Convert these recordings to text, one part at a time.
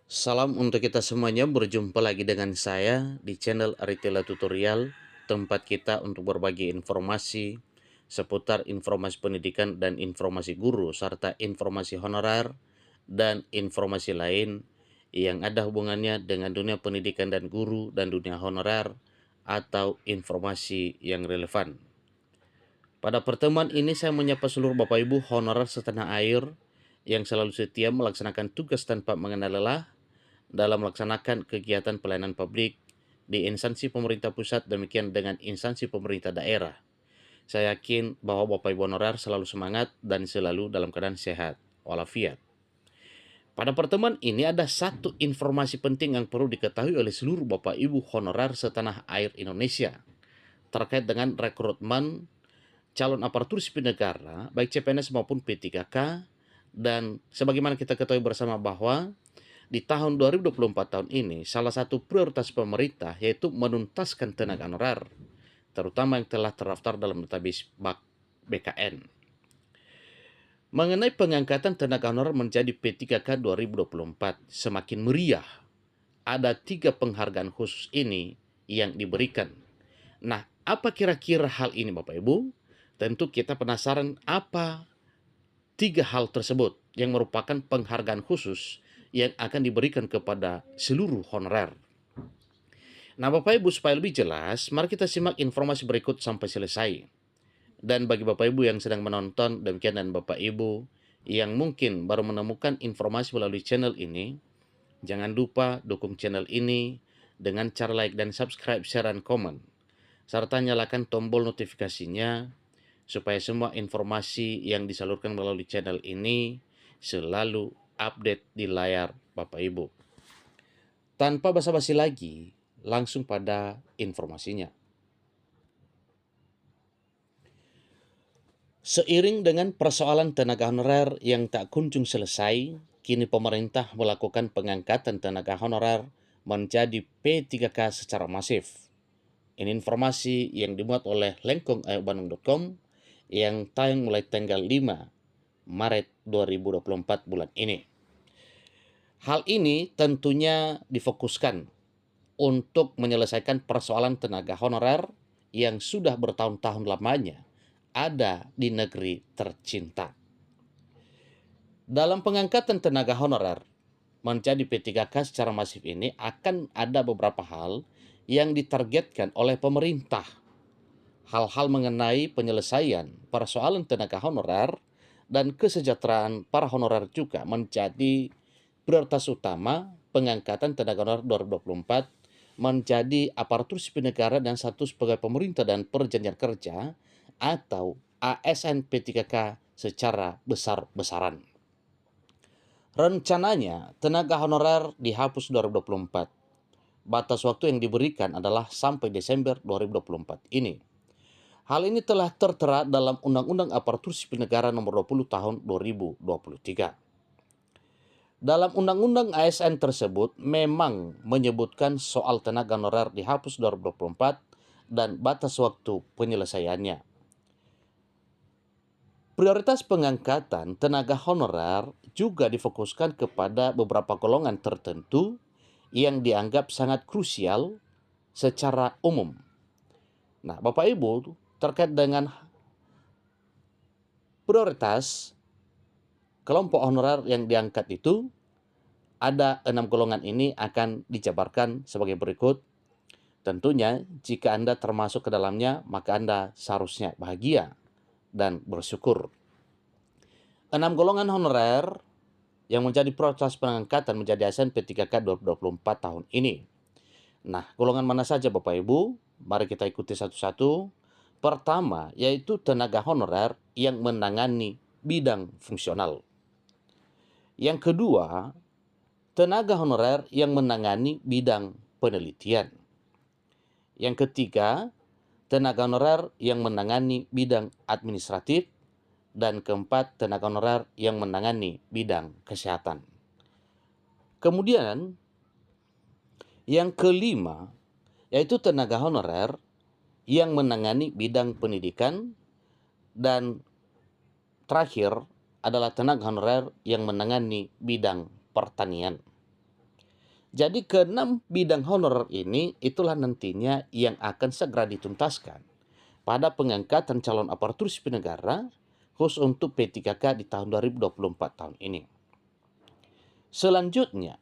Salam untuk kita semuanya, berjumpa lagi dengan saya di channel Aritela Tutorial, tempat kita untuk berbagi informasi seputar informasi pendidikan dan informasi guru, serta informasi honorer dan informasi lain yang ada hubungannya dengan dunia pendidikan dan guru dan dunia honorer atau informasi yang relevan. Pada pertemuan ini saya menyapa seluruh Bapak Ibu honorer setanah air yang selalu setia melaksanakan tugas tanpa mengenal lelah dalam melaksanakan kegiatan pelayanan publik di instansi pemerintah pusat, demikian dengan instansi pemerintah daerah. Saya yakin bahwa Bapak Ibu honorer selalu semangat dan selalu dalam keadaan sehat walafiat. Pada pertemuan ini ada satu informasi penting yang perlu diketahui oleh seluruh Bapak Ibu honorer setanah air Indonesia terkait dengan rekrutmen calon aparatur sipil negara baik CPNS maupun P3K, dan sebagaimana kita ketahui bersama bahwa di tahun 2024 tahun ini, salah satu prioritas pemerintah yaitu menuntaskan tenaga honorer, terutama yang telah terdaftar dalam database BKN. Mengenai pengangkatan tenaga honorer menjadi P3K 2024, semakin meriah. Ada 3 penghargaan khusus ini yang diberikan. Nah, apa kira-kira hal ini Bapak Ibu? Tentu kita penasaran apa 3 hal tersebut yang merupakan penghargaan khusus yang akan diberikan kepada seluruh honorer. Nah, Bapak Ibu, supaya lebih jelas, mari kita simak informasi berikut sampai selesai. Dan bagi Bapak Ibu yang sedang menonton, demikian dan Bapak Ibu yang mungkin baru menemukan informasi melalui channel ini, jangan lupa dukung channel ini dengan cara like dan subscribe, share, dan komen. Serta nyalakan tombol notifikasinya supaya semua informasi yang disalurkan melalui channel ini selalu update di layar Bapak Ibu. Tanpa basa-basi lagi, langsung pada informasinya. Seiring dengan persoalan tenaga honorer yang tak kunjung selesai, kini pemerintah melakukan pengangkatan tenaga honorer menjadi P3K secara masif. Ini informasi yang dimuat oleh lengkong.bandung.com yang tayang mulai tanggal 5 Maret 2024 bulan ini. Hal ini tentunya difokuskan untuk menyelesaikan persoalan tenaga honorer yang sudah bertahun-tahun lamanya ada di negeri tercinta. Dalam pengangkatan tenaga honorer menjadi P3K secara masif ini akan ada beberapa hal yang ditargetkan oleh pemerintah. Hal-hal mengenai penyelesaian persoalan tenaga honorer dan kesejahteraan para honorer juga menjadi prioritas utama pengangkatan tenaga honorer 2024 menjadi aparatur sipil negara dan status pegawai pemerintah dan perjanjian kerja atau ASN P3K secara besar-besaran. Rencananya, tenaga honorer dihapus 2024. Batas waktu yang diberikan adalah sampai Desember 2024 ini. Hal ini telah tertera dalam Undang-Undang Aparatur Sipil Negara Nomor 20 Tahun 2023. Dalam Undang-Undang ASN tersebut memang menyebutkan soal tenaga honorer dihapus 2024 dan batas waktu penyelesaiannya. Prioritas pengangkatan tenaga honorer juga difokuskan kepada beberapa golongan tertentu yang dianggap sangat krusial secara umum. Nah, Bapak Ibu, terkait dengan prioritas kelompok honorer yang diangkat itu, ada 6 golongan ini akan dijabarkan sebagai berikut. Tentunya jika Anda termasuk ke dalamnya, maka Anda seharusnya bahagia dan bersyukur. 6 golongan honorer yang menjadi prioritas pengangkatan menjadi ASN P3K 2024 tahun ini. Nah, golongan mana saja Bapak Ibu? Mari kita ikuti satu-satu. Pertama, yaitu tenaga honorer yang menangani bidang fungsional. Yang kedua, tenaga honorer yang menangani bidang penelitian. Yang ketiga, tenaga honorer yang menangani bidang administratif. Dan keempat, tenaga honorer yang menangani bidang kesehatan. Kemudian, yang kelima, yaitu tenaga honorer yang menangani bidang pendidikan, dan terakhir adalah tenaga honorer yang menangani bidang pertanian. Jadi keenam bidang honorer ini itulah nantinya yang akan segera dituntaskan pada pengangkatan calon aparatur sipil negara khusus untuk P3K di tahun 2024 tahun ini. Selanjutnya,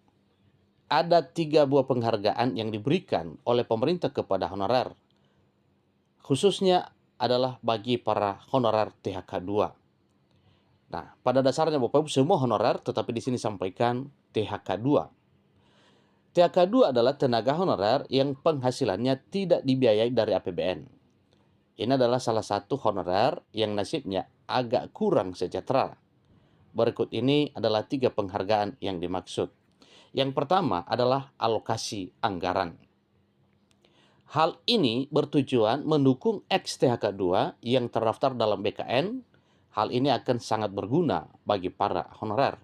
ada 3 buah penghargaan yang diberikan oleh pemerintah kepada honorer, khususnya adalah bagi para honorer THK 2. Nah, pada dasarnya Bapak Ibu semua honorer, tetapi di sini sampaikan THK 2. THK 2 adalah tenaga honorer yang penghasilannya tidak dibiayai dari APBN. Ini adalah salah satu honorer yang nasibnya agak kurang sejahtera. Berikut ini adalah 3 penghargaan yang dimaksud. Yang pertama adalah alokasi anggaran. Hal ini bertujuan mendukung ex-THK 2 yang terdaftar dalam BKN. Hal ini akan sangat berguna bagi para honorer.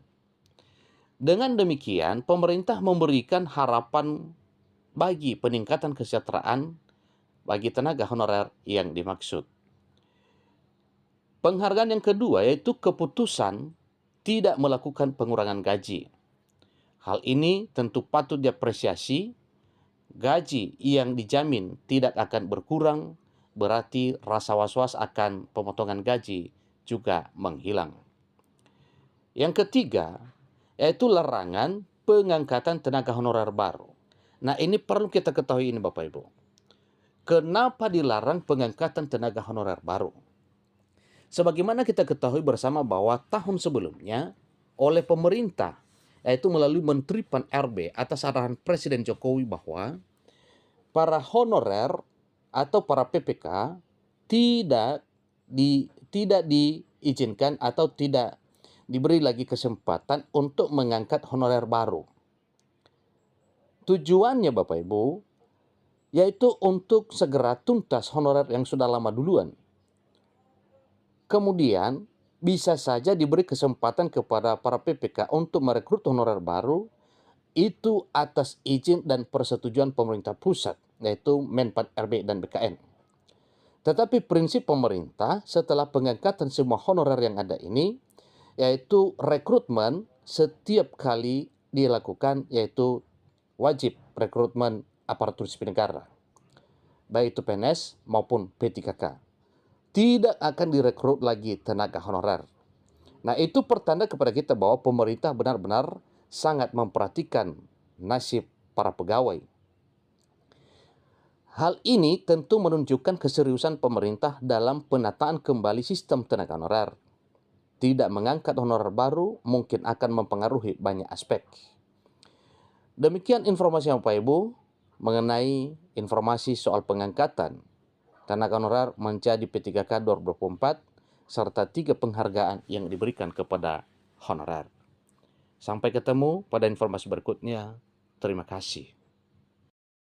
Dengan demikian, pemerintah memberikan harapan bagi peningkatan kesejahteraan bagi tenaga honorer yang dimaksud. Penghargaan yang kedua yaitu keputusan tidak melakukan pengurangan gaji. Hal ini tentu patut diapresiasi. Gaji yang dijamin tidak akan berkurang, berarti rasa was-was akan pemotongan gaji juga menghilang. Yang ketiga, yaitu larangan pengangkatan tenaga honorer baru. Nah, ini perlu kita ketahui ini Bapak Ibu. Kenapa dilarang pengangkatan tenaga honorer baru? Sebagaimana kita ketahui bersama bahwa tahun sebelumnya oleh pemerintah, yaitu melalui Menteri Pan-RB atas arahan Presiden Jokowi bahwa para honorer atau para PPK tidak diizinkan atau tidak diberi lagi kesempatan untuk mengangkat honorer baru. Tujuannya Bapak Ibu, yaitu untuk segera tuntas honorer yang sudah lama duluan. Kemudian bisa saja diberi kesempatan kepada para PPK untuk merekrut honorer baru itu atas izin dan persetujuan pemerintah pusat, yaitu Menpan RB dan BKN. Tetapi prinsip pemerintah setelah pengangkatan semua honorer yang ada ini, yaitu rekrutmen setiap kali dilakukan, yaitu wajib rekrutmen aparatur sipil negara, baik itu PNS maupun P3K. Tidak akan direkrut lagi tenaga honorer. Nah, itu pertanda kepada kita bahwa pemerintah benar-benar sangat memperhatikan nasib para pegawai. Hal ini tentu menunjukkan keseriusan pemerintah dalam penataan kembali sistem tenaga honorer. Tidak mengangkat honorer baru mungkin akan mempengaruhi banyak aspek. Demikian informasi Bapak Ibu mengenai informasi soal pengangkatan tenaga honorer menjadi P3K 2024 serta 3 penghargaan yang diberikan kepada honorer. Sampai ketemu pada informasi berikutnya. Terima kasih.